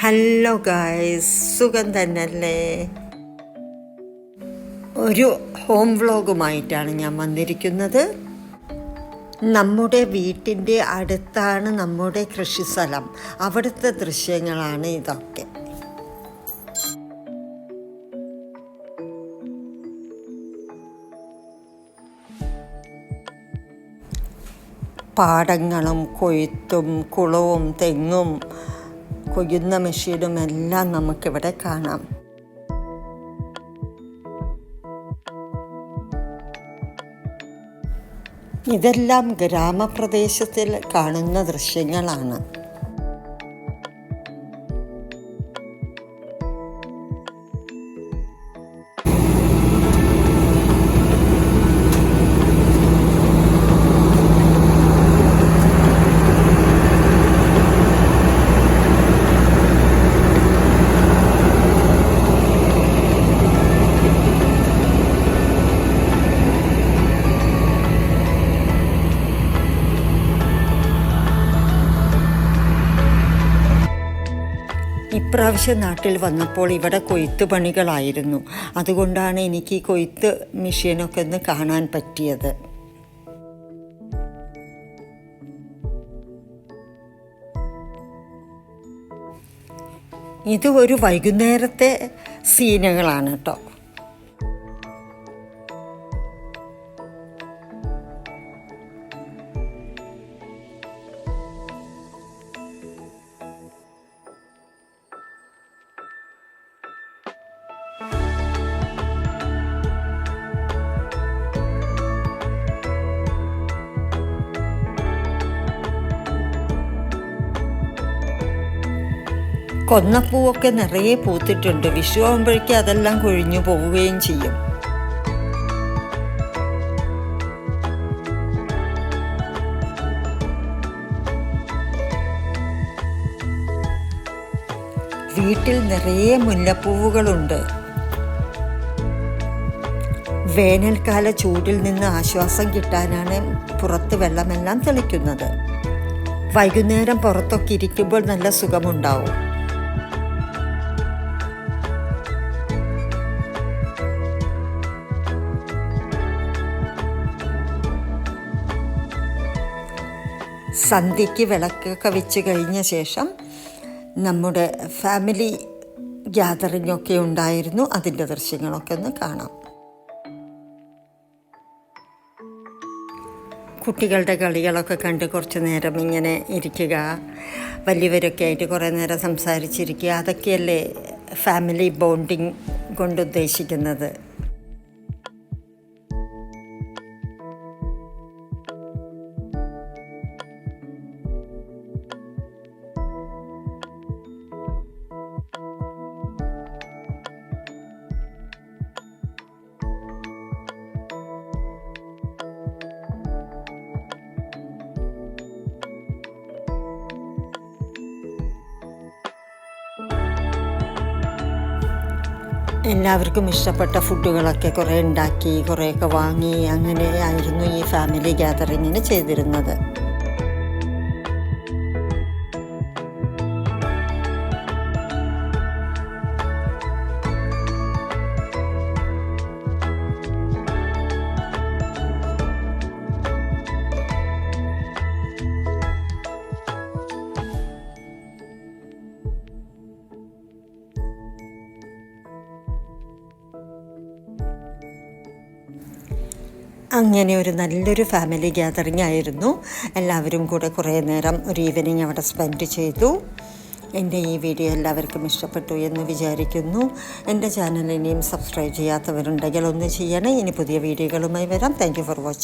Hello guys, സുഖം തന്നെയല്ലേ? ഒരു ഹോം വ്ളോഗുമായിട്ടാണ് ഞാൻ വന്നിരിക്കുന്നത്. നമ്മുടെ വീട്ടിൻ്റെ അടുത്താണ് നമ്മുടെ കൃഷിസ്ഥലം. അവിടുത്തെ ദൃശ്യങ്ങളാണ് ഇതൊക്കെ. പാടങ്ങളും കൊയ്ത്തും കുളവും തെങ്ങും കൊയ്യുന്ന മെഷീനും എല്ലാം നമുക്കിവിടെ കാണാം. ഇതെല്ലാം ഗ്രാമപ്രദേശത്തിൽ കാണുന്ന ദൃശ്യങ്ങളാണ്. ഇപ്രാവശ്യം നാട്ടിൽ വന്നപ്പോൾ ഇവിടെ കൊയ്ത്ത് പണികളായിരുന്നു. അതുകൊണ്ടാണ് എനിക്ക് ഈ കൊയ്ത്ത് മെഷീനൊക്കെ ഒന്ന് കാണാൻ പറ്റിയത്. ഇത് ഒരു വൈകുന്നേരത്തെ സീനുകളാണ് കേട്ടോ. കൊന്നപ്പൂവൊക്കെ നിറയെ പൂത്തിട്ടുണ്ട്. വിഷു ആകുമ്പോഴേക്കും അതെല്ലാം കൊഴിഞ്ഞു പോവുകയും ചെയ്യും. വീട്ടിൽ നിറയെ മുല്ലപ്പൂവുകളുണ്ട്. വേനൽക്കാല ചൂടിൽ നിന്ന് ആശ്വാസം കിട്ടാനാണ് പുറത്ത് വെള്ളമെല്ലാം തെളിക്കുന്നത്. വൈകുന്നേരം പുറത്തൊക്കെ ഇരിക്കുമ്പോൾ നല്ല സുഖമുണ്ടാവും. സന്ധ്യയ്ക്ക് വിളക്കൊക്കെ വെച്ച് കഴിഞ്ഞ ശേഷം നമ്മുടെ ഫാമിലി ഗ്യാതറിങ്ങൊക്കെ ഉണ്ടായിരുന്നു. അതിൻ്റെ ദൃശ്യങ്ങളൊക്കെ ഒന്ന് കാണാം. കുട്ടികളുടെ കളികളൊക്കെ കണ്ട് കുറച്ച് നേരം ഇങ്ങനെ ഇരിക്കുക, വലിയവരൊക്കെ ആയിട്ട് കുറേ നേരം സംസാരിച്ചിരിക്കുക, അതൊക്കെയല്ലേ ഫാമിലി ബോണ്ടിങ് കൊണ്ട് ഉദ്ദേശിക്കുന്നത്. എല്ലാവർക്കും ഇഷ്ടപ്പെട്ട ഫുഡുകളൊക്കെ കുറേ ഉണ്ടാക്കി, കുറേയൊക്കെ വാങ്ങി, അങ്ങനെയായിരുന്നു ഈ ഫാമിലി ഗ്യാതറിങ്ങിന് ചെയ്തിരുന്നത്. അങ്ങനെ ഒരു നല്ലൊരു ഫാമിലി ഗ്യാതറിംഗ് ആയിരുന്നു. എല്ലാവരും കൂടെ കുറേ നേരം ഒരു ഈവനിങ് അവിടെ സ്പെൻഡ് ചെയ്തു. എൻ്റെ ഈ വീഡിയോ എല്ലാവർക്കും ഇഷ്ടപ്പെട്ടു എന്ന് വിചാരിക്കുന്നു. എൻ്റെ ചാനൽ ഇനിയും സബ്സ്ക്രൈബ് ചെയ്യാത്തവരുണ്ടെങ്കിൽ ഒന്ന് ചെയ്യണേ. ഇനി പുതിയ വീഡിയോകളുമായി വരാം. Thank you for watching.